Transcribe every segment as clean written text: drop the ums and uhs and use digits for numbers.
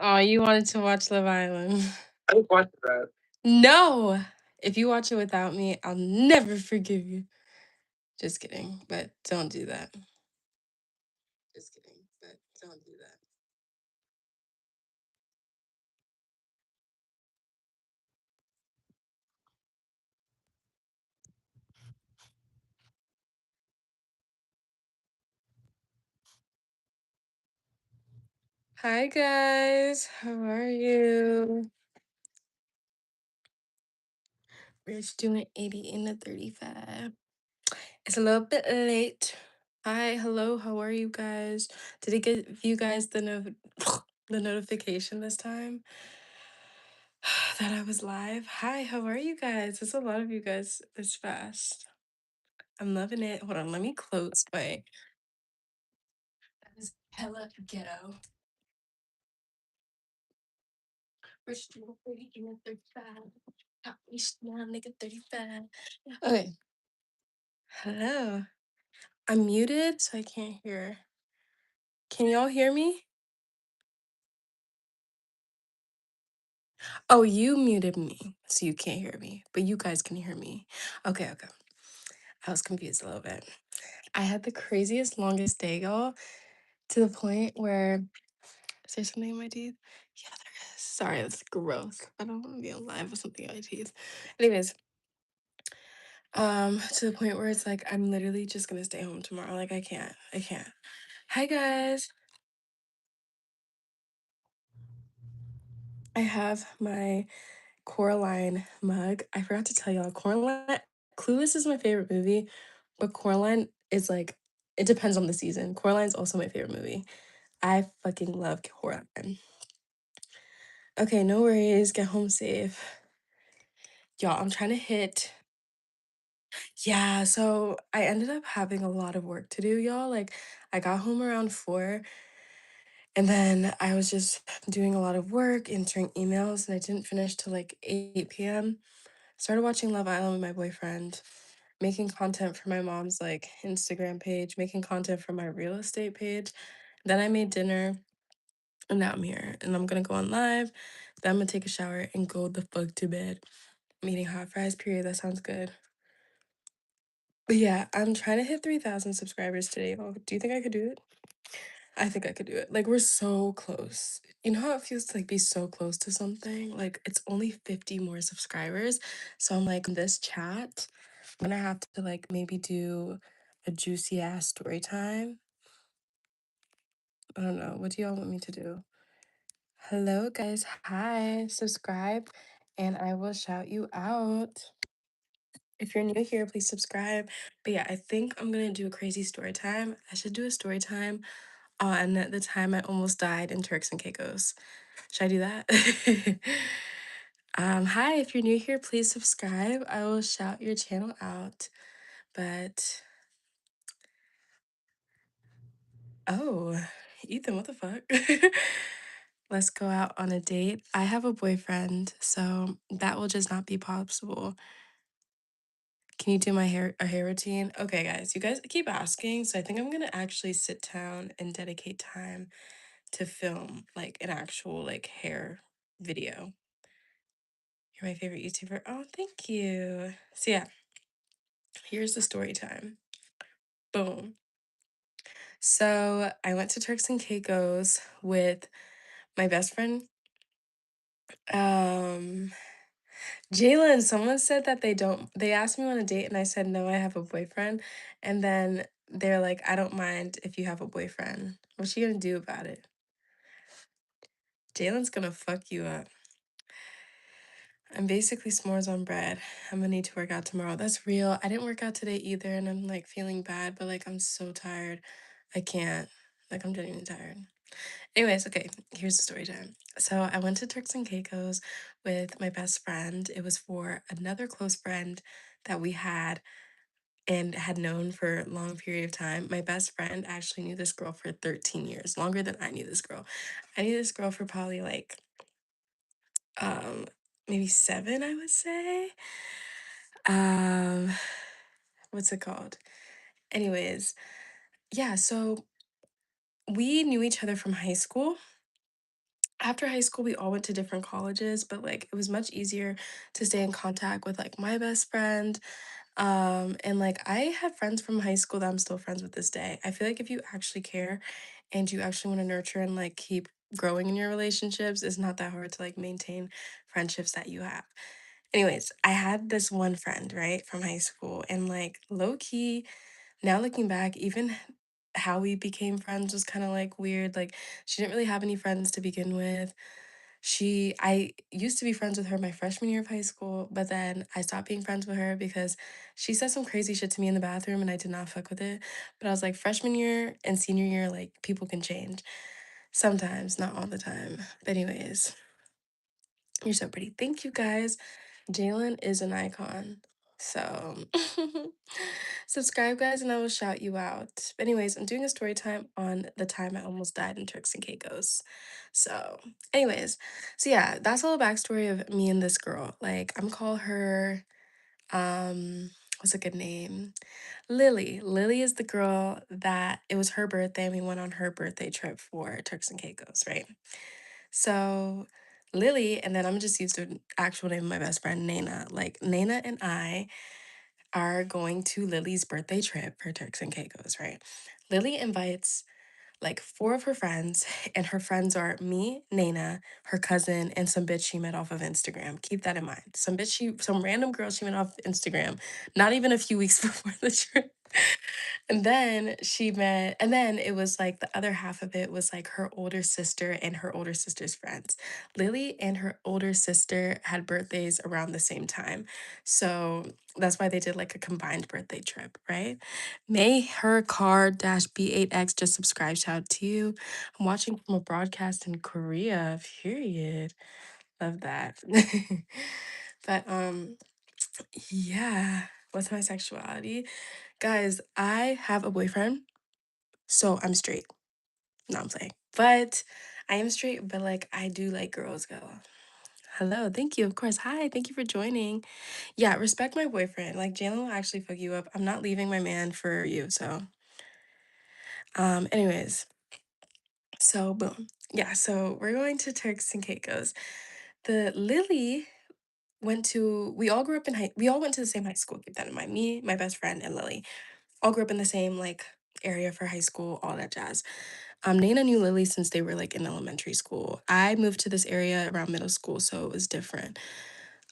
Oh, you wanted to watch Love Island. I watched that. No! If you watch it without me, I'll never forgive you. Just kidding, but don't do that. Just kidding, but don't do that. Hi guys, how are you? We're just doing 80 and a 35. It's a little bit late. Hi, hello, how are you guys? Did it give you guys the the notification this time that I was live? Hi, how are you guys? There's a lot of you guys this fast. I'm loving it. Hold on, let me close. Wait, that is hella ghetto. Rich nigga 30 and a 35. Top rich now, nigga 35. Okay, hello. I'm muted, so I can't hear. Can y'all hear me? Oh, you muted me, so you can't hear me, but you guys can hear me. Okay, okay. I was confused a little bit. I had the craziest, longest day, y'all, to the point where is there something in my teeth? Yeah, there is. Sorry, that's gross. I don't want to be on live with something in my teeth. Anyways, to the point where it's like I'm literally just gonna stay home tomorrow. Like I can't. I can't. Hi guys. I have my Coraline mug. I forgot to tell y'all, Coraline Clueless is my favorite movie, but Coraline is like it depends on the season. Coraline's also my favorite movie. I fucking love Coraline. Okay, no worries. Get home safe. Y'all, I'm trying to hit. Yeah, so I ended up having a lot of work to do, y'all. Like I got home around 4 and then I was just doing a lot of work, answering emails, and I didn't finish till like 8 p.m. Started watching Love Island with my boyfriend, making content for my mom's like Instagram page, making content for my real estate page. Then I made dinner and now I'm here and I'm gonna go on live. Then I'm gonna take a shower and go the fuck to bed. I'm eating hot fries, period. That sounds good. But yeah, I'm trying to hit 3,000 subscribers today. Oh, do you think I could do it? I think I could do it. Like we're so close. You know how it feels to like be so close to something? Like it's only 50 more subscribers. So I'm like on this chat, I'm gonna have to like maybe do a juicy ass story time. I don't know. What do y'all want me to do? Hello guys. Hi. Subscribe and I will shout you out. If you're new here, please subscribe. But yeah, I think I'm gonna do a crazy story time. I should do a story time on the time I almost died in Turks and Caicos. Should I do that? Hi, if you're new here, please subscribe. I will shout your channel out. But oh, Ethan, what the fuck? Let's go out on a date. I have a boyfriend, so that will just not be possible. Can you do my hair a hair routine? Okay, guys, you guys keep asking, so I think I'm gonna actually sit down and dedicate time to film like an actual like hair video. You're my favorite YouTuber. Oh, thank you. So yeah, here's the story time. Boom. So I went to Turks and Caicos with my best friend. Um, Jalen, someone said that they asked me on a date and I said, no, I have a boyfriend. And then they're like, I don't mind if you have a boyfriend. What's she gonna do about it? Jalen's gonna fuck you up. I'm basically s'mores on bread. I'm gonna need to work out tomorrow. That's real. I didn't work out today either, and I'm like feeling bad, but like I'm so tired. I can't. Like I'm genuinely tired. Anyways, okay, here's the story time. So I went to Turks and Caicos with my best friend. It was for another close friend that we had and had known for a long period of time. My best friend actually knew this girl for 13 years, longer than I knew this girl. I knew this girl for probably like um maybe 7, I would say. Um what's it called? Anyways, yeah, so we knew each other from high school. after high school, we all went to different colleges, but like it was much easier to stay in contact with like my best friend. And like I have friends from high school that I'm still friends with this day. I feel like if you actually care and you actually want to nurture and like keep growing in your relationships, it's not that hard to like maintain friendships that you have. Anyways, I had this one friend, right, from high school, and like low key, now looking back, even how we became friends was kind of like weird. Like she didn't really have any friends to begin with. I used to be friends with her my freshman year of high school, but then I stopped being friends with her because she said some crazy shit to me in the bathroom and I did not fuck with it. But I was like, freshman year and senior year, like people can change. Sometimes, not all the time. But anyways, you're so pretty. Thank you guys. Jalen is an icon. So subscribe, guys, and I will shout you out. But anyways, I'm doing a story time on the time I almost died in Turks and Caicos. So, anyways, so yeah, that's all the backstory of me and this girl. Like, I'm call her what's a good name? Lily. Lily is the girl that it was her birthday and we went on her birthday trip for Turks and Caicos, right? So Lily, and then I'm just used to actual name of my best friend, Nana. Like Nana and I are going to Lily's birthday trip for Turks and Caicos, right? Lily invites like four of her friends, and her friends are me, Nana, her cousin, and some bitch she met off of Instagram. Keep that in mind. Some random girl she met off Instagram, not even a few weeks before the trip. And then it was like the other half of it was like her older sister and her older sister's friends. Lily and her older sister had birthdays around the same time. So that's why they did like a combined birthday trip, right? May her car dash B8X just subscribe. Shout out to you. I'm watching from a broadcast in Korea, period. Love that. But yeah, what's my sexuality? Guys, I have a boyfriend, so I'm straight. No, I'm playing. But I am straight, but like I do like girls go. Hello, thank you, of course. Hi, thank you for joining. Yeah, respect my boyfriend. Like Jalen will actually fuck you up. I'm not leaving my man for you. So anyways, so boom. Yeah, so we're going to Turks and Caicos. The Lily we all went to the same high school, keep that in mind. Me, my best friend, and Lily. All grew up in the same like area for high school, all that jazz. Nana knew Lily since they were like in elementary school. I moved to this area around middle school, so it was different.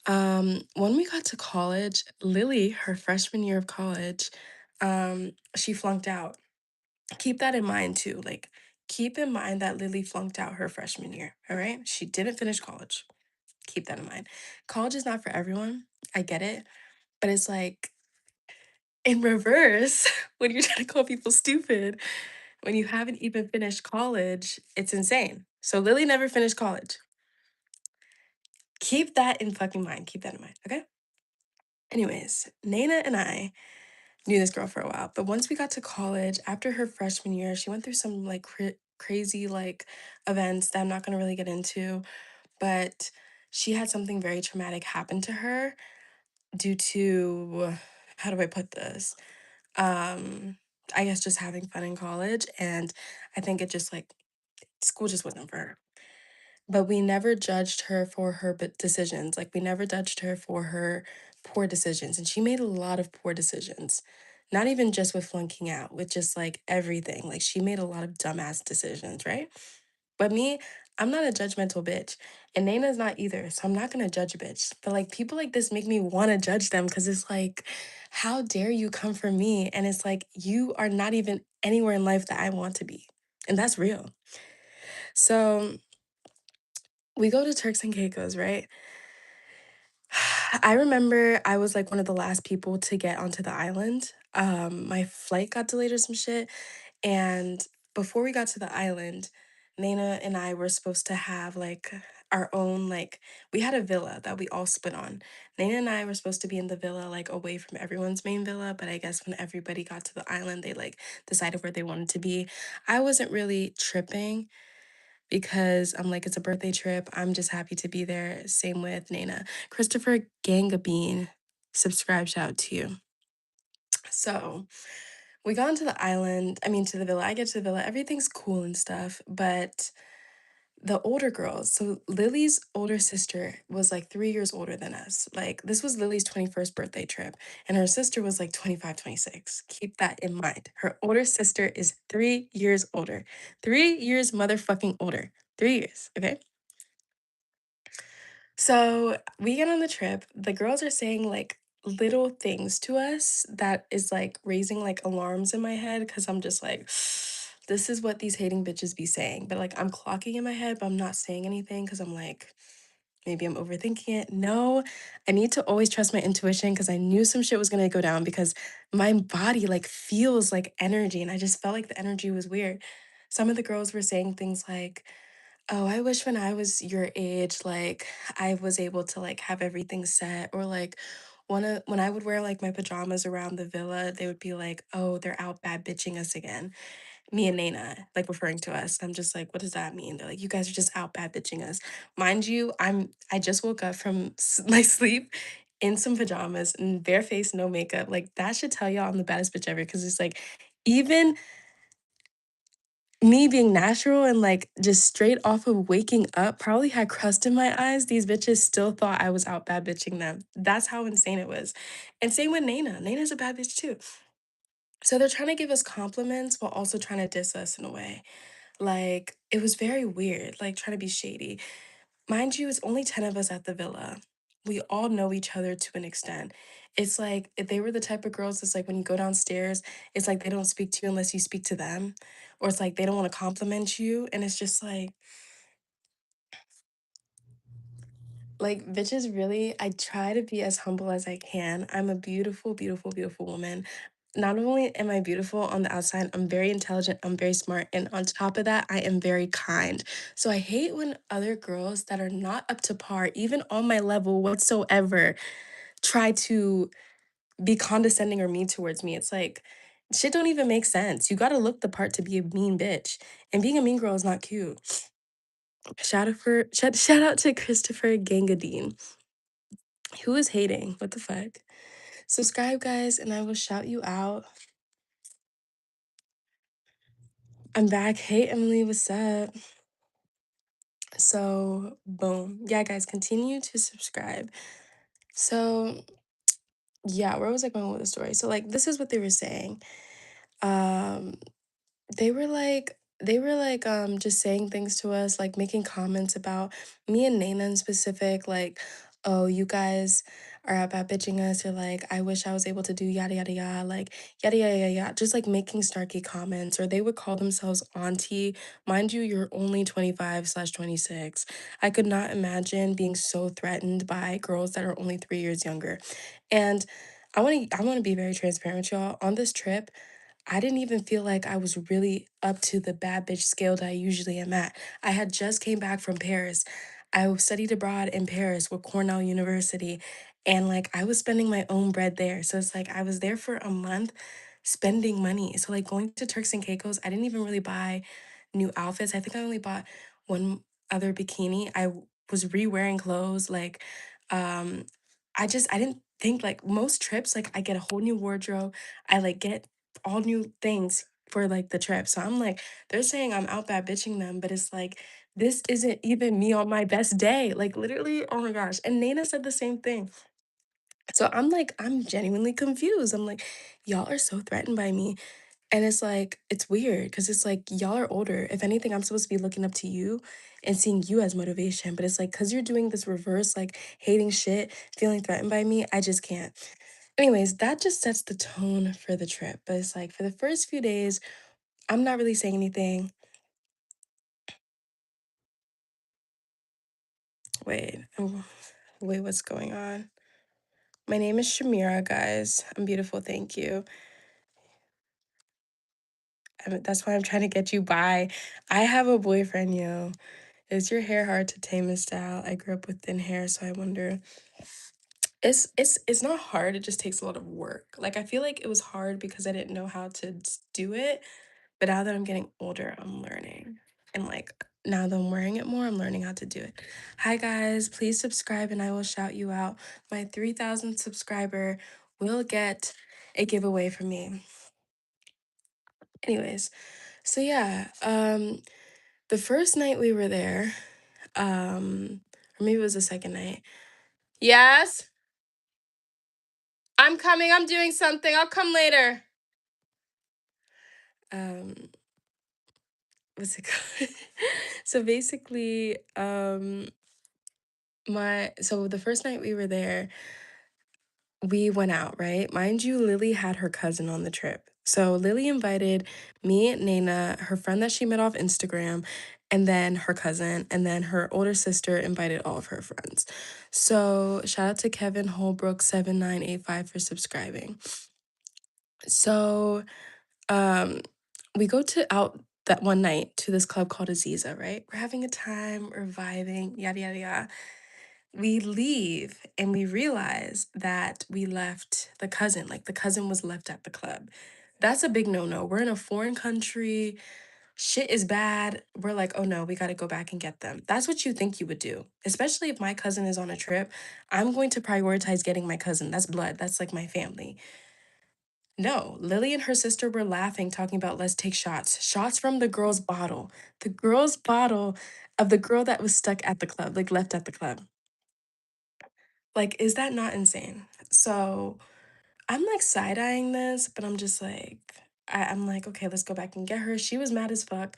When we got to college, Lily, her freshman year of college, she flunked out. Keep that in mind too. Like, keep in mind that Lily flunked out her freshman year. All right, she didn't finish college. Keep that in mind. College is not for everyone. I get it, but it's like in reverse when you're trying to call people stupid when you haven't even finished college, it's insane. So Lily never finished college. Keep that in fucking mind. Keep that in mind, okay? Anyways, Nana and I knew this girl for a while, but once we got to college, after her freshman year, she went through some like crazy like events that I'm not gonna really get into, but she had something very traumatic happen to her due to, how do I put this? Um, I guess just having fun in college, and I think it just like school just wasn't for her. But we never judged her for her decisions. Like, we never judged her for her poor decisions. And she made a lot of poor decisions. Not even just with flunking out, with just like everything. Like, she made a lot of dumbass decisions, right? But me, I'm not a judgmental bitch. And Nana's not either. So I'm not going to judge a bitch. But like, people like this make me want to judge them because it's like, how dare you come for me? And it's like, you are not even anywhere in life that I want to be. And that's real. So we go to Turks and Caicos, right? I remember I was like one of the last people to get onto the island. My flight got delayed or some shit. And before we got to the island, Nana and I were supposed to have like our own, like, we had a villa that we all split on. Nana and I were supposed to be in the villa, like away from everyone's main villa. But I guess when everybody got to the island, they like decided where they wanted to be. I wasn't really tripping because I'm like, it's a birthday trip. I'm just happy to be there. Same with Nana. Christopher Gangabine, subscribe, shout out to you. So we got into the island, I mean, to the villa. I get to the villa, everything's cool and stuff. But the older girls. So Lily's older sister was like 3 years older than us. Like this was Lily's 21st birthday trip, and her sister was like 25, 26. Keep that in mind. Her older sister is 3 years older. 3 years motherfucking older. 3 years. Okay. So we get on the trip. The girls are saying like little things to us that is like raising like alarms in my head because I'm just like, this is what these hating bitches be saying. But like I'm clocking in my head, but I'm not saying anything because I'm like, maybe I'm overthinking it. No, I need to always trust my intuition because I knew some shit was gonna go down because my body like feels like energy and I just felt like the energy was weird. Some of the girls were saying things like, oh, I wish when I was your age, like I was able to like have everything set, or like when I would wear like my pajamas around the villa, they would be like, oh, they're out bad bitching us again. Me and Nana, like referring to us. I'm just like, what does that mean? They're like, you guys are just out bad bitching us. Mind you, I just woke up from my sleep in some pajamas and bare face, no makeup. Like that should tell y'all I'm the baddest bitch ever. Cause it's like even me being natural and like just straight off of waking up, probably had crust in my eyes. These bitches still thought I was out bad bitching them. That's how insane it was. And same with Nana. Nana's a bad bitch too. So they're trying to give us compliments while also trying to diss us in a way. Like it was very weird, like trying to be shady. Mind you, it's only 10 of us at the villa. We all know each other to an extent. It's like if they were the type of girls, it's like when you go downstairs, it's like they don't speak to you unless you speak to them. Or it's like they don't want to compliment you. And it's just like bitches really, I try to be as humble as I can. I'm a beautiful, beautiful, beautiful woman. Not only am I beautiful on the outside, I'm very intelligent, I'm very smart, and on top of that, I am very kind. So I hate when other girls that are not up to par, even on my level whatsoever, try to be condescending or mean towards me. It's like shit don't even make sense. You gotta look the part to be a mean bitch. And being a mean girl is not cute. Shout out to Christopher Gangadine. Who is hating? What the fuck? Subscribe, guys, and I will shout you out. I'm back. Hey, Emily, what's up? So, boom. Yeah, guys, continue to subscribe. So, yeah, where was I going with the story? So, like, this is what they were saying. Um, they were like just saying things to us, like making comments about me and Nana in specific, like, oh, you guys are about bitching us, or like, I wish I was able to do yada yada yada, like yada yada yada yada, just like making snarky comments. Or they would call themselves auntie. Mind you, you're only 25/26. I could not imagine being so threatened by girls that are only 3 years younger. And I want to be very transparent with y'all. On this trip, I didn't even feel like I was really up to the bad bitch scale that I usually am at. I had just came back from Paris. I studied abroad in Paris with Cornell University, and like I was spending my own bread there. So it's like I was there for a month spending money. So like going to Turks and Caicos, I didn't even really buy new outfits. I think I only bought one other bikini. Was re-wearing clothes. Like um I didn't think like most trips, like I get a whole new wardrobe. I like get all new things for like the trip. So I'm like, they're saying I'm out bad bitching them, but it's like this isn't even me on my best day. Like literally, oh my gosh. And Nana said the same thing. So I'm like, I'm genuinely confused. I'm like, y'all are so threatened by me. And it's like, it's weird because it's like y'all are older. If anything, I'm supposed to be looking up to you and seeing you as motivation. But it's like, because you're doing this reverse, like hating shit, feeling threatened by me, I just can't. Anyways, that just sets the tone for the trip. But it's like for the first few days, I'm not really saying anything. Wait, wait, what's going on? My name is Shamira, guys. I'm beautiful, thank you. That's why I'm trying to get you by. I have a boyfriend, yo. Is your hair hard to tame and style? I grew up with thin hair, so I wonder. It's not hard. It just takes a lot of work. Like I feel like it was hard because I didn't know how to do it. But now that I'm getting older, I'm learning. And like now that I'm wearing it more, I'm learning how to do it. Hi guys, please subscribe and I will shout you out. My 3,000 subscriber will get a giveaway from me. Anyways, so yeah, The first night we were there, or maybe it was the second night. Yes, I'm coming. I'm doing something. I'll come later. Um, what's it called? So basically, the first night we were there, we went out, right? Mind you, Lily had her cousin on the trip. So Lily invited me, Nana, her friend that she met off Instagram, and then her cousin, and then her older sister invited all of her friends. So shout out to Kevin Holbrook 7985 for subscribing. So we go to out that one night to this club called Aziza, right? We're having a time, we're vibing, yada yada yada. We leave and we realize that we left the cousin, like the cousin was left at the club. That's a big no-no. We're in a foreign country, shit is bad. We're like, oh no, we got to go back and get them. That's what you think you would do, especially if my cousin is on a trip. I'm going to prioritize getting my cousin. That's blood, that's like my family. No, Lily and her sister were laughing, talking about let's take shots. Shots from the girl's bottle. The girl's bottle of the girl that was stuck at the club, like left at the club. Like, is that not insane? So I'm like side eyeing this, but I'm just like, I'm like, okay, let's go back and get her. She was mad as fuck.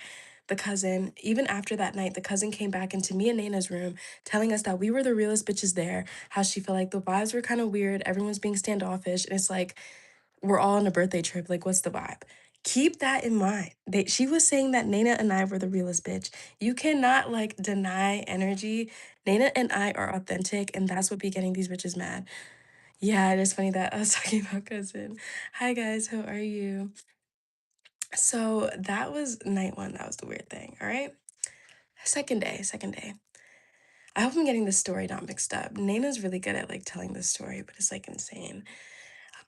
The cousin, even after that night, the cousin came back into me and Nana's room telling us that we were the realest bitches there, how she felt like the vibes were kind of weird, everyone's being standoffish. And it's like, we're all on a birthday trip. Like, what's the vibe? Keep that in mind. She was saying that Nana and I were the realest bitch. You cannot like deny energy. Nana and I are authentic, and that's what be getting these bitches mad. Yeah, it is funny that I was talking about cousin. Hi guys, how are you? So that was night one. That was the weird thing. All right. Second day, second day. I hope I'm getting this story not mixed up. Nana's really good at like telling this story, but it's like insane.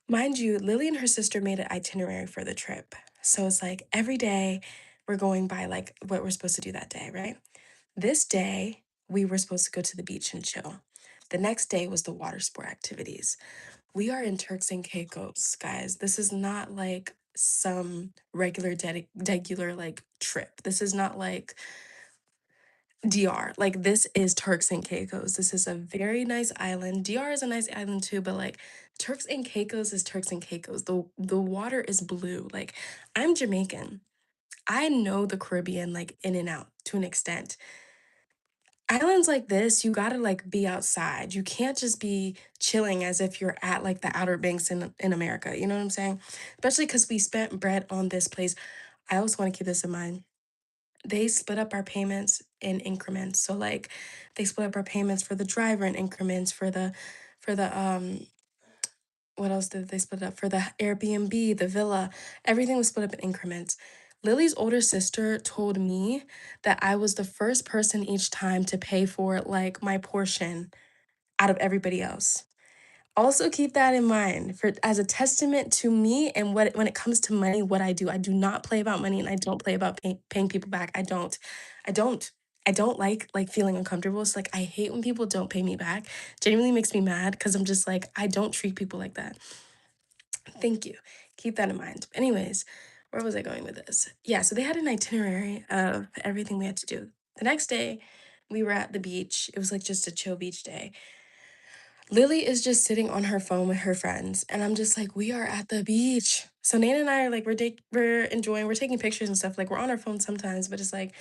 Mind you, Lily and her sister made an itinerary for the trip. So it's like every day we're going by like what we're supposed to do that day, right? This day we were supposed to go to the beach and chill. The next day was the water sport activities. We are in Turks and Caicos, guys. This is not like some regular like trip. This is not like DR. Like this is Turks and Caicos. This is a very nice island. DR is a nice island too, but like Turks and Caicos is Turks and Caicos. The water is blue. Like I'm Jamaican. I know the Caribbean like in and out to an extent. Islands like this, you gotta like be outside. You can't just be chilling as if you're at like the Outer Banks in America. You know what I'm saying? Especially because we spent bread on this place. I also want to keep this in mind. They split up our payments in increments. So like they split up our payments for the driver in increments, for the what else did they split up? For the Airbnb, the villa, everything was split up in increments. Lily's older sister told me that I was the first person each time to pay for like my portion out of everybody else. Also keep that in mind for as a testament to me and what when it comes to money, what I do. I do not play about money and I don't play about paying people back. I don't. I don't. I don't like feeling uncomfortable. It's like I hate when people don't pay me back. Genuinely makes me mad because I'm just like I don't treat people like that. Thank you. Keep that in mind. Anyways, where was I going with this? Yeah, so they had an itinerary of everything we had to do. The next day, we were at the beach. It was like just a chill beach day. Lily is just sitting on her phone with her friends, and I'm just like, we are at the beach. So Nana and I are like, we're enjoying, we're taking pictures and stuff. Like we're on our phone sometimes, but it's like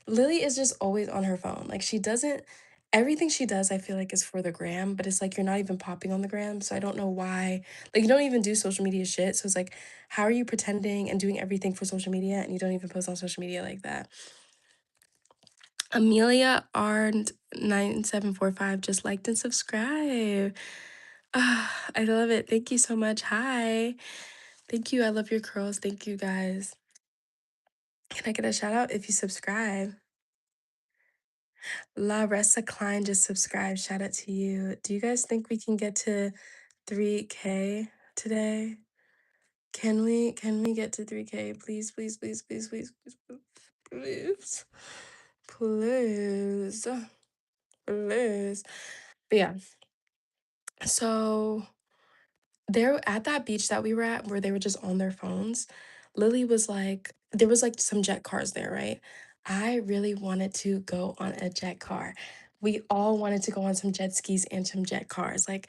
Lily is just always on her phone. Like she doesn't. Everything she does, I feel like, is for the gram, but it's like you're not even popping on the gram. So I don't know why. Like you don't even do social media shit. So it's like, how are you pretending and doing everything for social media and you don't even post on social media like that? Amelia Arndt 9745 just liked and subscribed. Ah, I love it. Thank you so much. Hi. Thank you. I love your curls. Thank you guys. Can I get a shout out if you subscribe? La Ressa Klein just subscribed. Shout out to you. Do you guys think we can get to 3K today? Can we get to 3K? Please, please, please, please, please, please, please, please, please. But yeah, so there at that beach that we were at where they were just on their phones, Lily was like, there was like some jet cars there, right? I really wanted to go on a jet car. We all wanted to go on some jet skis and some jet cars, like,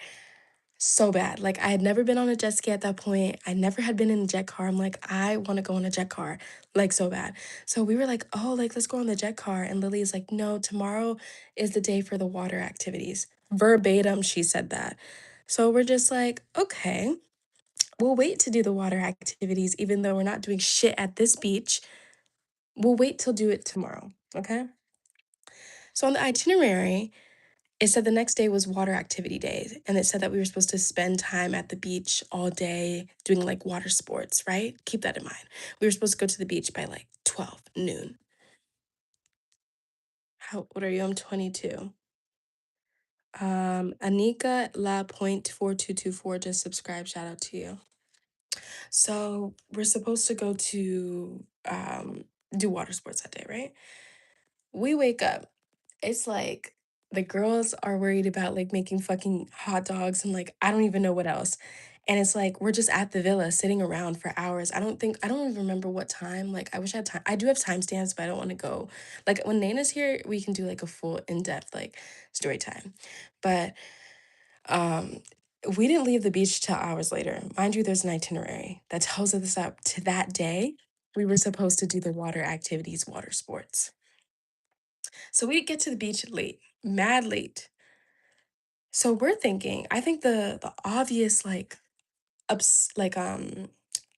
so bad. Like, I had never been on a jet ski at that point. I never had been in a jet car. I'm like, I want to go on a jet car, like, so bad. So we were like, oh, like, let's go on the jet car. And Lily is like, no, tomorrow is the day for the water activities. Verbatim, she said that. So we're just like, okay, we'll wait to do the water activities, even though we're not doing shit at this beach. We'll wait till do it tomorrow. Okay. So on the itinerary, it said the next day was water activity day, and it said that we were supposed to spend time at the beach all day doing like water sports, right? Keep that in mind. We were supposed to go to the beach by like 12 noon. How old are you? I'm 22. Anika La Point 4224 just subscribed. Shout out to you. So we're supposed to go to do water sports that day, right? We wake up. It's like the girls are worried about like making fucking hot dogs and like I don't even know what else. And it's like we're just at the villa sitting around for hours. I don't even remember what time. Like I wish I had time. I do have timestamps, but I don't want to go. Like when Nana's here, we can do like a full in-depth like story time. But um we didn't leave the beach till hours later. Mind you, there's an itinerary that tells us up to that day we were supposed to do the water activities, water sports. So we get to the beach late, mad late. So we're thinking, I think the obvious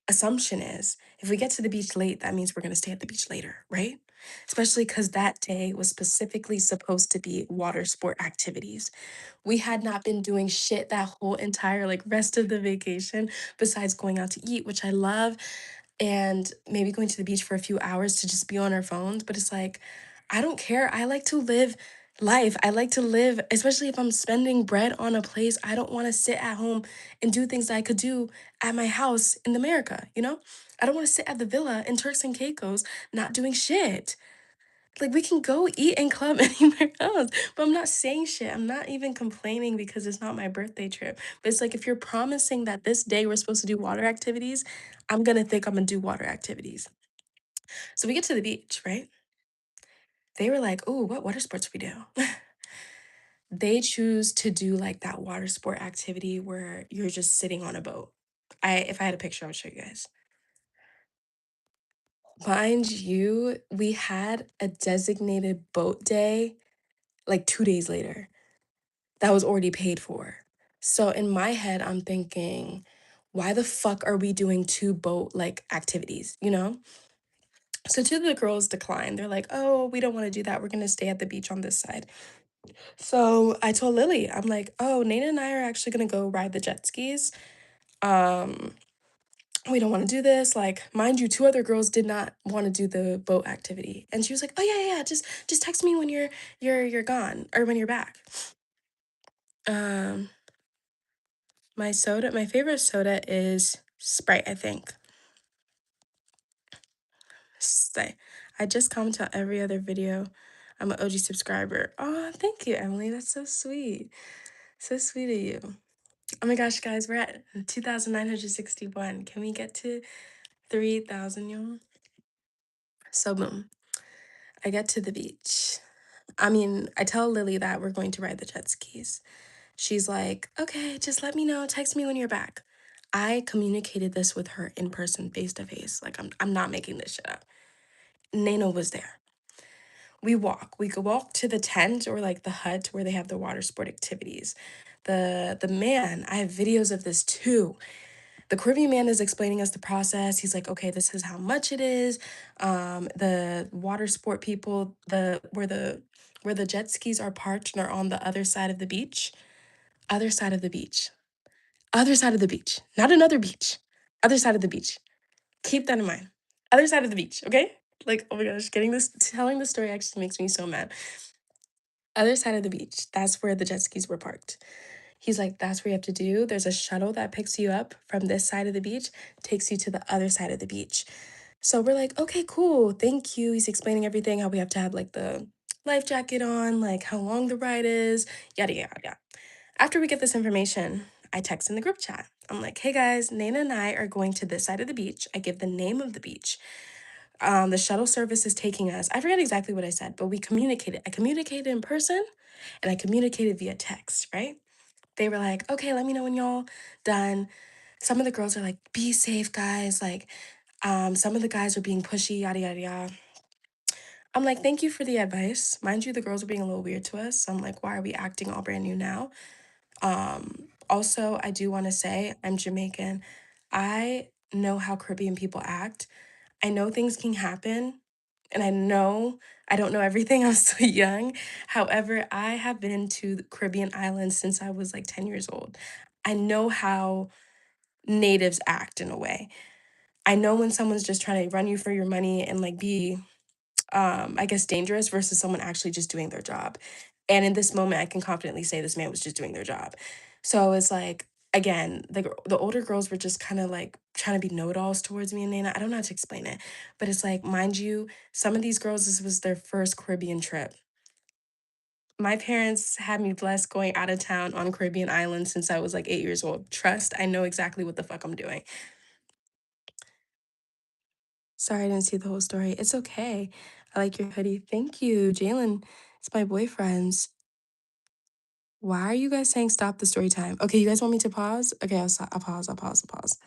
assumption is if we get to the beach late, that means we're gonna stay at the beach later, right? Especially because that day was specifically supposed to be water sport activities. We had not been doing shit that whole entire like rest of the vacation besides going out to eat, which I love, and maybe going to the beach for a few hours to just be on our phones. But it's like, I don't care. I like to live life. I like to live, especially if I'm spending bread on a place. I don't want to sit at home and do things that I could do at my house in America, you know? I don't want to sit at the villa in Turks and Caicos not doing shit. Like we can go eat and club anywhere else. But I'm not saying shit. I'm not even complaining because it's not my birthday trip. But it's like if you're promising that this day we're supposed to do water activities, I'm gonna think I'm gonna do water activities. So we get to the beach, right? They were like, "Ooh, what water sports we do?" They choose to do like that water sport activity where you're just sitting on a boat. If I had a picture, I would show you guys. Mind you, we had a designated boat day like 2 days later. That was already paid for. So in my head, I'm thinking, why the fuck are we doing two boat like activities, you know? So two of the girls declined. They're like, oh, we don't want to do that. We're gonna stay at the beach on this side. So I told Lily, I'm like, oh, Nana and I are actually gonna go ride the jet skis. Um, we don't want to do this. Like, mind you, two other girls did not want to do the boat activity. And she was like, oh yeah, just text me when you're gone or when you're back. Um, my favorite soda is Sprite, I think. Say, I just comment on every other video. I'm an OG subscriber. Oh, thank you, Emily. That's so sweet. So sweet of you. Oh my gosh, guys, we're at 2,961. Can we get to 3,000, y'all? So boom. I get to the beach. I mean, I tell Lily that we're going to ride the jet skis. She's like, okay, just let me know. Text me when you're back. I communicated this with her in person, face to face. Like, I'm not making this shit up. Nana was there. We walk. We go walk to the tent or like the hut where they have the water sport activities. The man, I have videos of this too. The Caribbean man is explaining us the process. He's like, okay, this is how much it is. The water sport people, where the jet skis are parked and are on the other side of the beach. Other side of the beach. Other side of the beach. Not another beach. Other side of the beach. Keep that in mind. Other side of the beach, okay? Like, oh my gosh, telling the story actually makes me so mad. Other side of the beach. That's where the jet skis were parked. He's like, that's where you have to do. There's a shuttle that picks you up from this side of the beach, takes you to the other side of the beach. So we're like, okay, cool. Thank you. He's explaining everything, how we have to have like the life jacket on, like how long the ride is, yada, yada, yada. After we get this information, I text in the group chat. I'm like, hey guys, Nana and I are going to this side of the beach. I give the name of the beach. The shuttle service is taking us. I forget exactly what I said, but we communicated. I communicated in person and I communicated via text, right? They were like, okay, let me know when y'all done. Some of the girls are like, be safe, guys. Like, some of the guys are being pushy, yada, yada, yada. I'm like, thank you for the advice. Mind you, the girls are being a little weird to us. So I'm like, why are we acting all brand new now? Also, I do want to say I'm Jamaican. I know how Caribbean people act. I know things can happen, and I know I don't know everything. I'm so young. However, I have been to the Caribbean islands since I was like 10 years old. I know how natives act in a way. I know when someone's just trying to run you for your money and like be I guess dangerous versus someone actually just doing their job. And in this moment I can confidently say this man was just doing their job. So it's like again, the older girls were just kind of like trying to be know-it-alls towards me and Nana. I don't know how to explain it. But it's like, mind you, some of these girls, this was their first Caribbean trip. My parents had me blessed going out of town on Caribbean islands since I was like 8 years old. Trust, I know exactly what the fuck I'm doing. Sorry, I didn't see the whole story. It's okay. I like your hoodie. Thank you, Jalen. It's my boyfriend's. Why are you guys saying stop the story time? Okay, you guys want me to pause? Okay, I'll pause. I'll pause. I'll pause.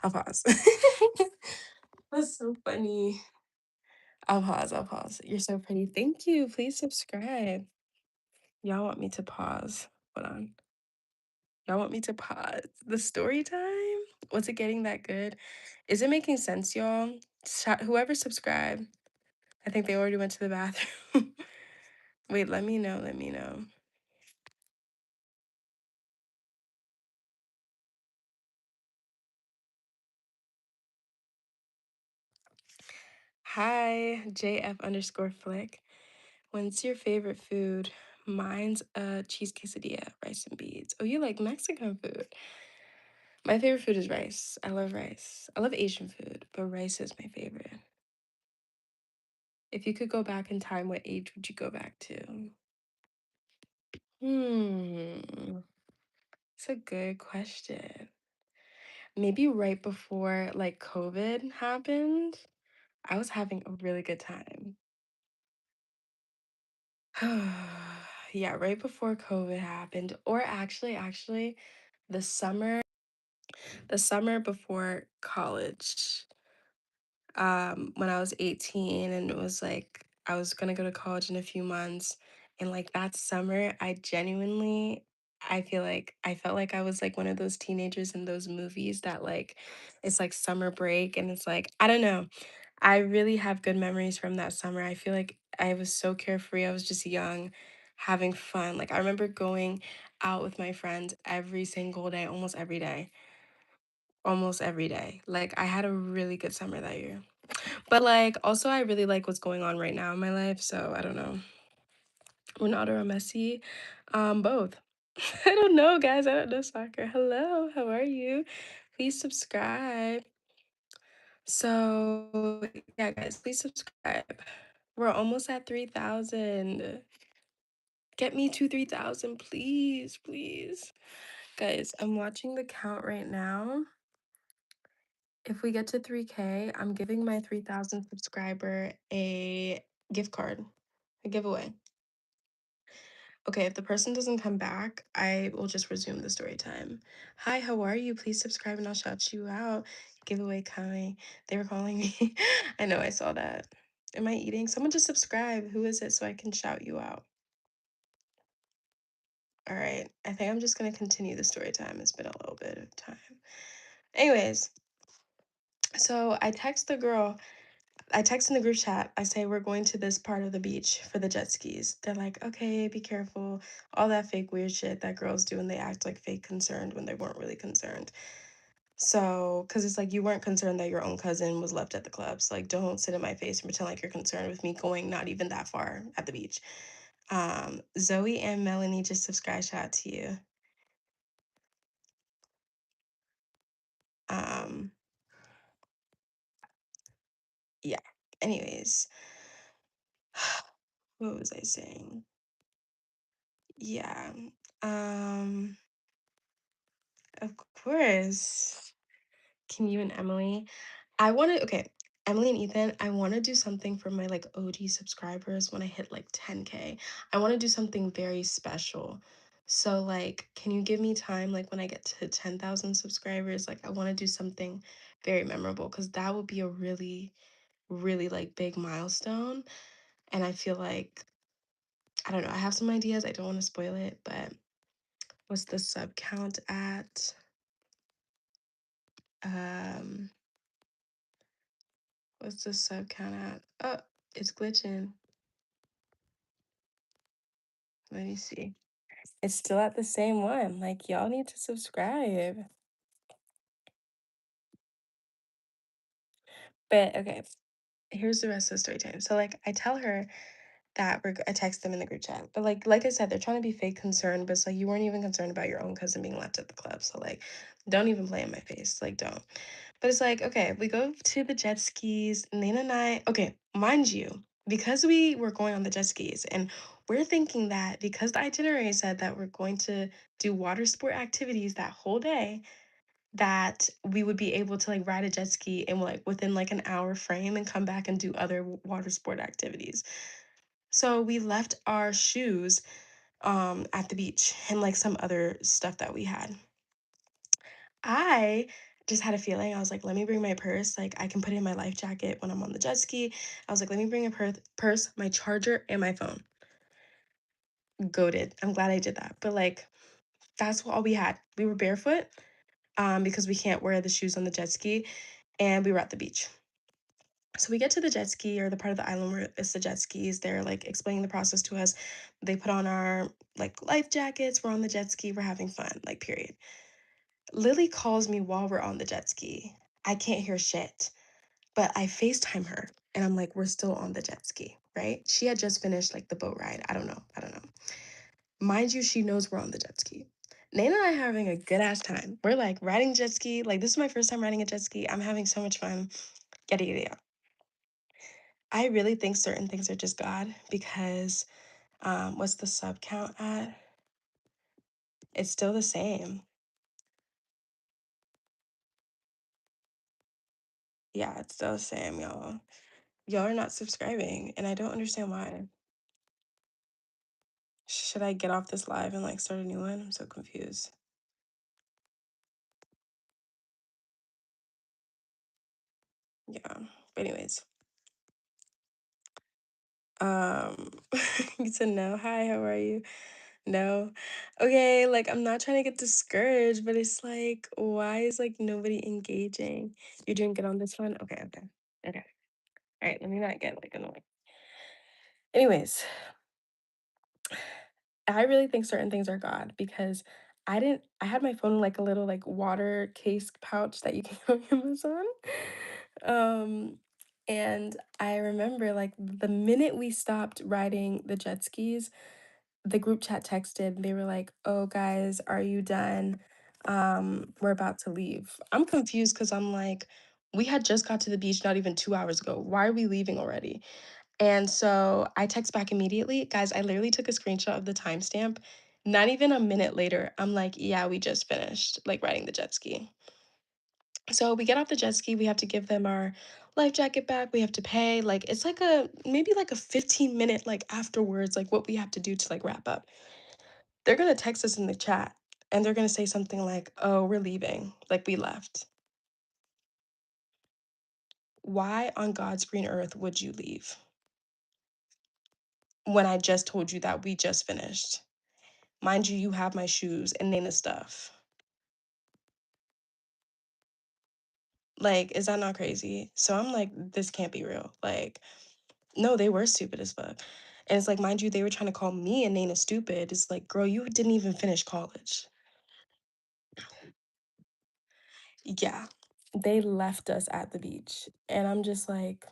I'll pause. That's so funny. I'll pause. I'll pause. You're so pretty. Thank you. Please subscribe. Y'all want me to pause? Hold on. Y'all want me to pause the story time? Was it getting that good? Is it making sense, y'all? Whoever subscribed, I think they already went to the bathroom. Wait, let me know. Let me know. Hi, JF underscore flick. What's your favorite food? Mine's a cheese quesadilla, rice and beans. Oh, you like Mexican food? My favorite food is rice. I love rice. I love Asian food, but rice is my favorite. If you could go back in time, what age would you go back to? Hmm, it's a good question. Maybe right before like COVID happened, I was having a really good time. Yeah, right before COVID happened, or actually, the summer, the summer before college, when I was 18 and it was like I was gonna go to college in a few months, and like that summer, I feel like I felt like I was like one of those teenagers in those movies that like it's like summer break and it's like I don't know. I really have good memories from that summer. I feel like I was so carefree. I was just young, having fun. Like I remember going out with my friends every single day, almost every day. Almost every day. Like I had a really good summer that year. But like also I really like what's going on right now in my life, so I don't know. Ronaldo or Messi? Both. I don't know, guys. I don't know soccer. Hello, how are you? Please subscribe. So, yeah, guys, please subscribe. We're almost at 3,000. Get me to 3,000, please, please. Guys, I'm watching the count right now. If we get to 3K, I'm giving my 3,000 subscriber a gift card, a giveaway. Okay, if the person doesn't come back, I will just resume the story time. Hi, how are you? Please subscribe and I'll shout you out. Giveaway coming. They were calling me. I know, I saw that. Am I eating? Someone just subscribe. Who is it so I can shout you out? All right. I think I'm just going to continue the story time. It's been a little bit of time. Anyways, so I text in the group chat. I say we're going to this part of the beach for the jet skis. They're like, okay, be careful. All that fake weird shit that girls do and they act like fake concerned when they weren't really concerned. So, because it's like you weren't concerned that your own cousin was left at the club. So, like, don't sit in my face and pretend like you're concerned with me going not even that far at the beach. Zoe and Melanie just subscribe. Shout out to you. Um, yeah. Anyways, what was I saying? Yeah. Um, of course. Can you and Emily? I want to, okay. Emily and Ethan, I want to do something for my like OG subscribers when I hit like 10K. I want to do something very special. So like, can you give me time like when I get to 10,000 subscribers? Like I want to do something very memorable because that would be a really, really like big milestone. And I feel like, I don't know, I have some ideas. I don't want to spoil it, but what's the sub count at? Um, what's the sub count at? Oh, it's glitching. Let me see. It's still at the same one. Like, y'all need to subscribe. But okay, here's the rest of the story time. So like I tell her that I text them in the group chat. But like I said, they're trying to be fake concerned, but it's like you weren't even concerned about your own cousin being left at the club. So like don't even play in my face. Like don't. But it's like, okay, we go to the jet skis, Nana and I, okay, mind you, because we were going on the jet skis and we're thinking that because the itinerary said that we're going to do water sport activities that whole day, that we would be able to like ride a jet ski in like within like an hour frame and come back and do other water sport activities. So we left our shoes at the beach and like some other stuff that we had. I just had a feeling. I was like, let me bring my purse. Like I can put it in my life jacket when I'm on the jet ski. I was like, let me bring a purse, my charger, and my phone. Goated. I'm glad I did that. But like that's all we had. We were barefoot because we can't wear the shoes on the jet ski, and we were at the beach. So we get to the jet ski or the part of the island where it's the jet skis. They're like explaining the process to us. They put on our like life jackets. We're on the jet ski. We're having fun. Like period. Lily calls me while we're on the jet ski. I can't hear shit, but I FaceTime her and I'm like, we're still on the jet ski, right? She had just finished like the boat ride. I don't know. I don't know. Mind you, she knows we're on the jet ski. Nana and I are having a good ass time. We're like riding jet ski. Like this is my first time riding a jet ski. I'm having so much fun. Yada yada yada. I really think certain things are just God because what's the sub count at? It's still the same. Yeah, it's still the same, y'all. Y'all are not subscribing, and I don't understand why. Should I get off this live and like start a new one? I'm so confused. Yeah. But anyways, um, you said no. Hi, how are you? No. Okay, like I'm not trying to get discouraged, but it's like, why is like nobody engaging? You're doing good on this one? Okay, okay. Okay. All right, let me not get like annoyed. Anyways, I really think certain things are God because I had my phone in like a little like water case pouch that you can go on Amazon. Um and I remember like the minute we stopped riding the jet skis, the group chat texted. They were like, "Oh guys, are you done? We're about to leave." I'm confused because I'm like, we had just got to the beach not even 2 hours ago. Why are we leaving already? And so I text back immediately. Guys, I literally took a screenshot of the timestamp. Not even a minute later, I'm like, yeah, we just finished like riding the jet ski. So we get off the jet ski, we have to give them our life jacket back. We have to pay. Like it's like a maybe like a 15-minute like afterwards, like what we have to do to like wrap up. They're gonna text us in the chat and they're gonna say something like, oh, we're leaving. Like we left. Why on God's green earth would you leave when I just told you that we just finished? Mind you, you have my shoes and Nana's stuff. Like, is that not crazy? So I'm like, this can't be real. Like, no, they were stupid as fuck. And it's like, mind you, they were trying to call me and Nana stupid. It's like, girl, you didn't even finish college. Yeah. They left us at the beach. And I'm just like,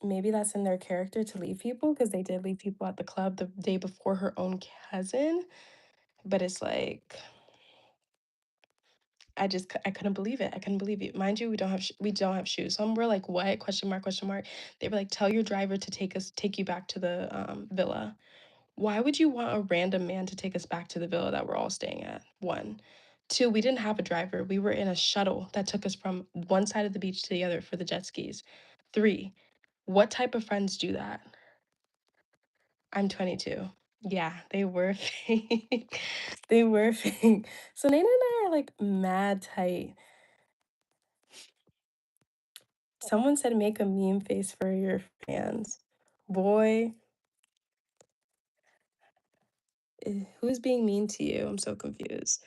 maybe that's in their character to leave people because they did leave people at the club the day before her own cousin. But it's like, I couldn't believe it. I couldn't believe it. Mind you, we don't have shoes. So we're like, what? Question mark, question mark. They were like, tell your driver to take you back to the villa. Why would you want a random man to take us back to the villa that we're all staying at? One. Two, we didn't have a driver. We were in a shuttle that took us from one side of the beach to the other for the jet skis. Three, what type of friends do that? I'm 22. Yeah, they were fake. They were fake. So Nana and I are like mad tight. Someone said make a meme face for your fans. Boy, who's being mean to you? I'm so confused.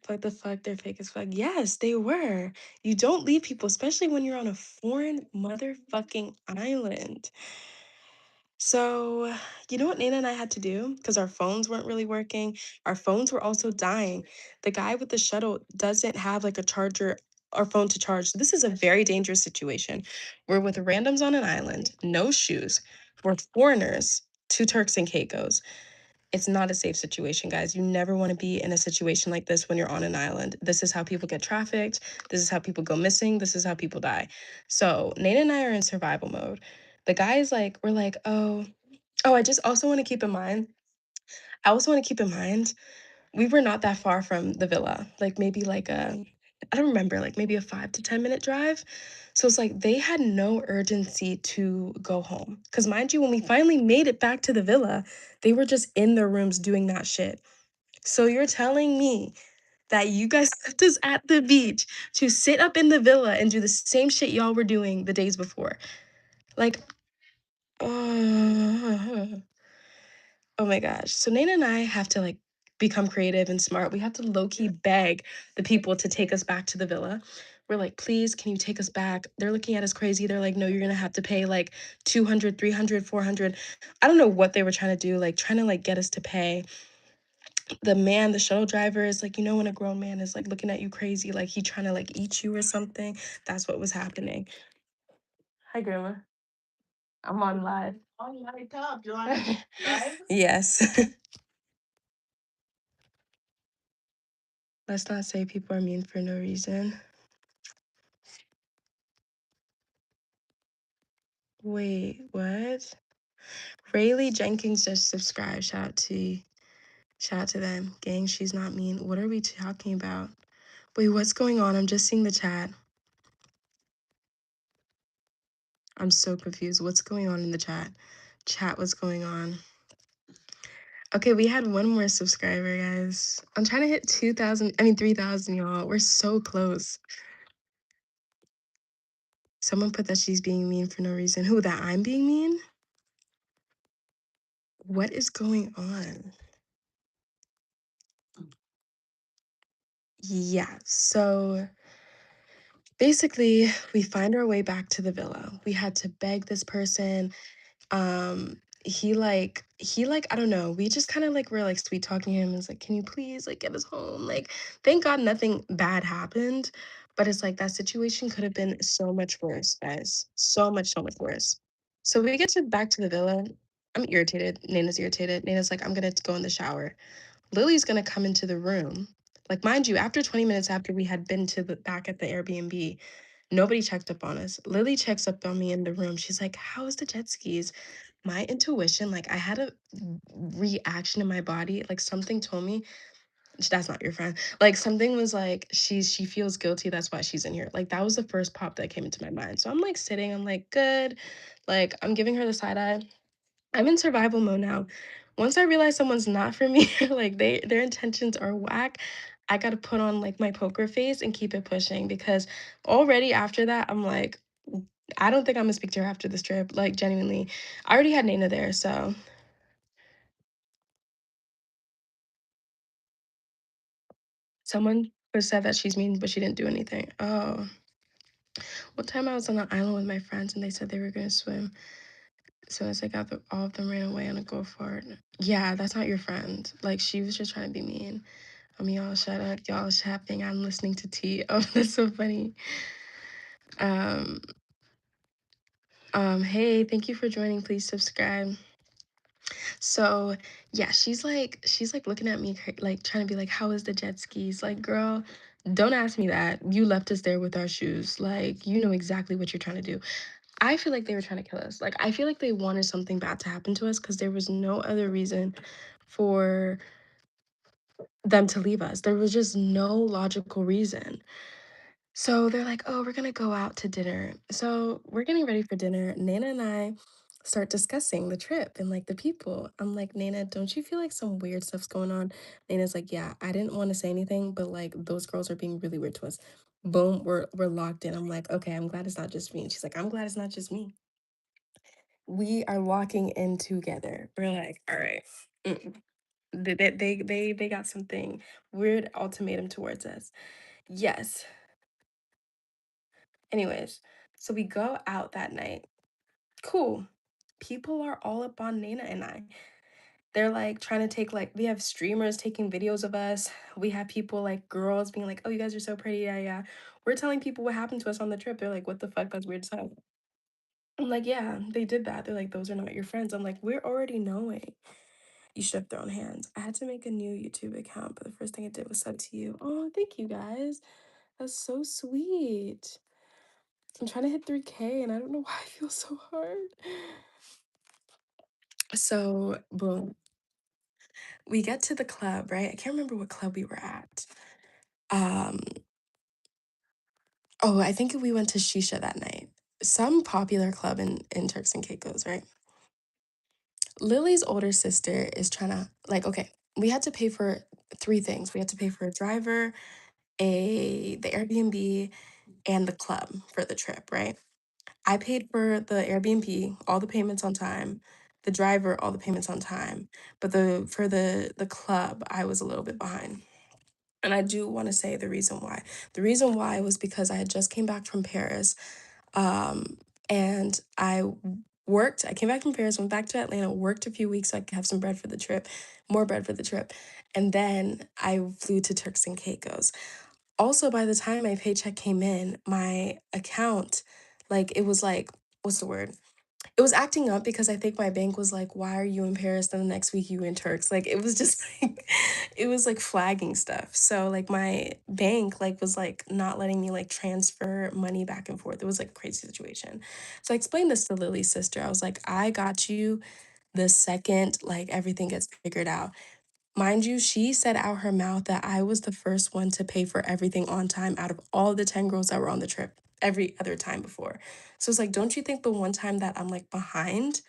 What the fuck? They're fake as fuck. Yes, they were. You don't leave people, especially when you're on a foreign motherfucking island. So, you know what Nana and I had to do? Because our phones weren't really working. Our phones were also dying. The guy with the shuttle doesn't have like a charger or phone to charge. So this is a very dangerous situation. We're with randoms on an island, no shoes. We're foreigners, two Turks and Caicos. It's not a safe situation, guys. You never want to be in a situation like this when you're on an island. This is how people get trafficked. This is how people go missing. This is how people die. So Nate and I are in survival mode. The guy is like, we're like, oh, I just also want to keep in mind, I also want to keep in mind, we were not that far from the villa. Like maybe like I don't remember, like maybe a 5 to 10 minute drive. So it's like they had no urgency to go home. Because mind you, when we finally made it back to the villa, they were just in their rooms doing that shit. So you're telling me that you guys left us at the beach to sit up in the villa and do the same shit y'all were doing the days before. Like, oh, oh my gosh. So Nana and I have to like become creative and smart. We have to low key beg the people to take us back to the villa. We're like, please, can you take us back? They're looking at us crazy. They're like, no, you're gonna have to pay like 200, 300, 400. I don't know what they were trying to do, like trying to like get us to pay. The man, the shuttle driver is like, you know, when a grown man is like looking at you crazy, like he trying to like eat you or something. That's what was happening. Hi, Grandma. I'm on live. On live top. You on live? Yes. Let's not say people are mean for no reason. Wait, what? Rayleigh Jenkins just subscribed. Shout out to them. Gang, she's not mean. What are we talking about? Wait, what's going on? I'm just seeing the chat. I'm so confused. What's going on in the chat? Chat, what's going on? Okay, we had one more subscriber, guys. I'm trying to hit 3,000, y'all. We're so close. Someone put that she's being mean for no reason. Who, that I'm being mean? What is going on? Yeah, so basically, we find our way back to the villa. We had to beg this person. He like I don't know. We just kind of like were like sweet talking him. And was like, can you please like get us home? Like, thank God nothing bad happened. But it's like that situation could have been so much worse, guys. So much worse. So we get to back to the villa. I'm irritated. Nana's irritated. Nana's like, I'm gonna go in the shower. Lily's gonna come into the room. Like, mind you, after 20 minutes after we had been to the back at the Airbnb, nobody checked up on us. Lily checks up on me in the room. She's like, how's the jet skis? My intuition, like I had a reaction in my body. Like something told me, that's not your friend. Like something was like, she feels guilty. That's why she's in here. Like that was the first pop that came into my mind. So I'm like sitting, I'm like, good. Like I'm giving her the side eye. I'm in survival mode now. Once I realize someone's not for me, like their intentions are whack, I gotta put on like my poker face and keep it pushing because already after that, I'm like, I don't think I'm gonna speak to her after this trip. Like genuinely. I already had Nana there, so someone was said that she's mean, but she didn't do anything. Oh. One time I was on an island with my friends and they said they were gonna swim. So as I got all of them ran away on a go for it. Yeah, that's not your friend. Like she was just trying to be mean. Y'all shut up. Y'all shopping. I'm listening to tea. Oh, that's so funny. Um, hey, thank you for joining. Please subscribe. So yeah, she's like looking at me like trying to be like, how is the jet skis? Like, girl, don't ask me that. You left us there with our shoes. Like, you know exactly what you're trying to do. I feel like they were trying to kill us. Like, I feel like they wanted something bad to happen to us because there was no other reason for them to leave us. There was just no logical reason. So they're like, "Oh, we're gonna go out to dinner." So we're getting ready for dinner. Nana and I start discussing the trip and like the people. I'm like, "Nana, don't you feel like some weird stuff's going on?" Nana's like, "Yeah, I didn't want to say anything, but like those girls are being really weird to us." Boom, we're locked in. I'm like, "Okay, I'm glad it's not just me." And she's like, "I'm glad it's not just me." We are walking in together. We're like, "All right." Mm. They got something weird ultimatum towards us. Yes. Anyways, so we go out that night. Cool. People are all up on Nana and I. They're like trying to take like we have streamers taking videos of us. We have people like girls being like, "Oh, you guys are so pretty." Yeah, yeah. We're telling people what happened to us on the trip. They're like, "What the fuck? That's weird as hell." I'm like, "Yeah, they did that." They're like, "Those are not your friends." I'm like, "We're already knowing. You should have thrown hands." I had to make a new YouTube account, but the first thing I did was sub to you. Oh, thank you guys. That's so sweet. I'm trying to hit 3K and I don't know why I feel so hard. So, boom, we get to the club, right? I can't remember what club we were at. Um, oh, I think we went to Shisha that night. Some popular club in Turks and Caicos, right? Lily's older sister is trying to like, okay, we had to pay for three things. We had to pay for a driver, the Airbnb, and the club for the trip, right? I paid for the Airbnb, all the payments on time, the driver, all the payments on time, but the for the club, I was a little bit behind. And I do want to say the reason why. The reason why was because I had just came back from Paris, um, and worked. I came back from Paris, went back to Atlanta, worked a few weeks so I could have some bread for the trip, more bread for the trip, and then I flew to Turks and Caicos. Also, by the time my paycheck came in, my account, like, it was like, what's the word? It was acting up because I think my bank was like, "Why are you in Paris? Then the next week you in Turks." Like, it was just like, it was like flagging stuff. So, like, my bank, like, was like not letting me like transfer money back and forth. It was like a crazy situation. So I explained this to Lily's sister. I was like, "I got you the second like everything gets figured out." Mind you, she said out her mouth that I was the first one to pay for everything on time out of all the 10 girls that were on the trip every other time before. So it's like, don't you think the one time that I'm like behind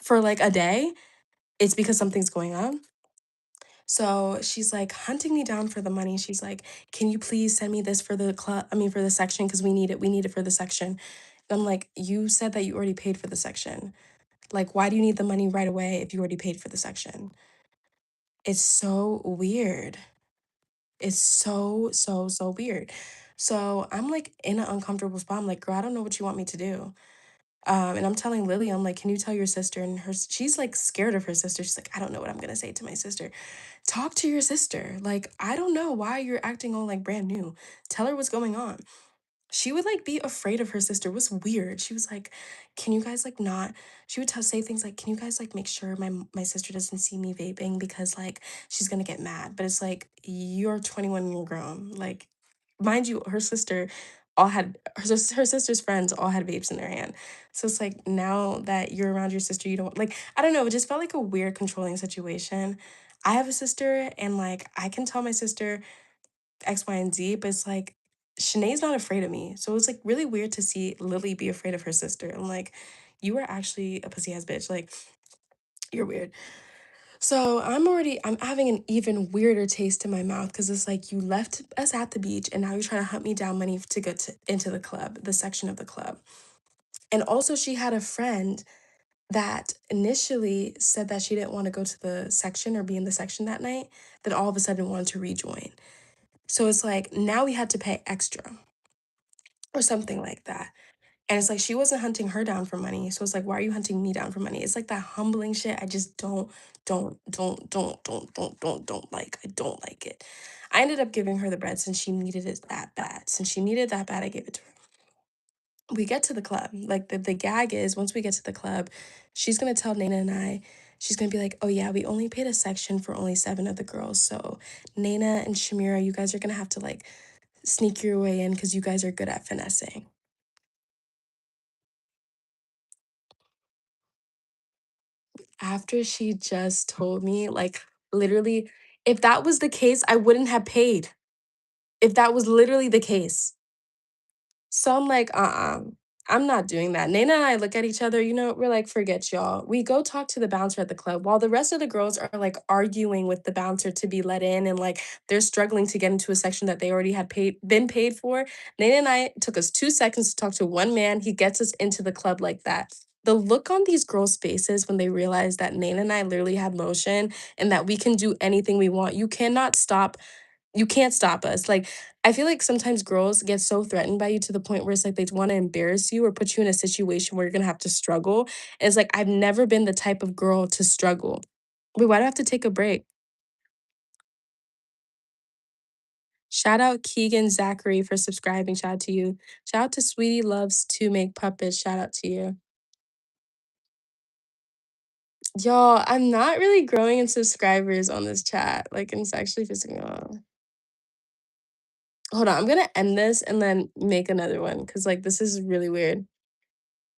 for like a day, it's because something's going on? So she's like hunting me down for the money. She's like, "Can you please send me this for the club? I mean, for the section, because we need it. We need it for the section." And I'm like, "You said that you already paid for the section. Like, why do you need the money right away if you already paid for the section?" It's so weird. It's so, so, so weird. So I'm like in an uncomfortable spot. I'm like, "Girl, I don't know what you want me to do." And I'm telling Lily, I'm like, "Can you tell your sister?" And she's like scared of her sister. She's like, "I don't know what I'm gonna say to my sister." Talk to your sister. Like, I don't know why you're acting all like brand new. Tell her what's going on. She would like be afraid of her sister. It was weird. She was like, "Can you guys like not?" She would say things like, "Can you guys like make sure my sister doesn't see me vaping because like she's gonna get mad." But it's like you're 21 and you're grown. Like, mind you, her sister all had her sister's friends all had vapes in their hand. So it's like now that you're around your sister, you don't like. I don't know. It just felt like a weird controlling situation. I have a sister, and like I can tell my sister X, Y, and Z, but it's like Shanae's not afraid of me. So it's like really weird to see Lily be afraid of her sister. I'm like, you are actually a pussy ass bitch. Like, you're weird. So I'm having an even weirder taste in my mouth because it's like you left us at the beach and now you're trying to hunt me down money to go to into the club, the section of the club. And also she had a friend that initially said that she didn't want to go to the section or be in the section that night, that all of a sudden wanted to rejoin. So it's like now we had to pay extra or something like that. And it's like she wasn't hunting her down for money. So it's like, why are you hunting me down for money? It's like that humbling shit. I just don't like. I don't like it. I ended up giving her the bread since she needed it that bad. Since she needed that bad, I gave it to her. We get to the club. Like the gag is once we get to the club, she's gonna tell Nana and I, she's gonna be like, "Oh yeah, we only paid a section for only seven of the girls. So Nana and Shamira, you guys are gonna have to like sneak your way in because you guys are good at finessing." After she just told me, like, literally If that was the case, I wouldn't have paid. If that was literally the case. So I'm like, I'm not doing that. Nana and I look at each other, we're like, forget y'all. We go talk to the bouncer at the club while the rest of the girls are like arguing with the bouncer to be let in and like they're struggling to get into a section that they already had been paid for. Nana and I took us 2 seconds to talk to one man. He gets us into the club like that. The look on these girls' faces when they realize that Nana and I literally have motion and that we can do anything we want. You can't stop us. Like, I feel like sometimes girls get so threatened by you to the point where it's like they want to embarrass you or put you in a situation where you're gonna have to struggle. And it's like I've never been the type of girl to struggle. Wait, why do I have to take a break? Shout out Keegan Zachary for subscribing. Shout out to you. Shout out to Sweetie Loves to Make Puppets. Shout out to you. Y'all, I'm not really growing in subscribers on this chat. Like, and it's actually pissing me off. Hold on, I'm gonna end this and then make another one because like this is really weird.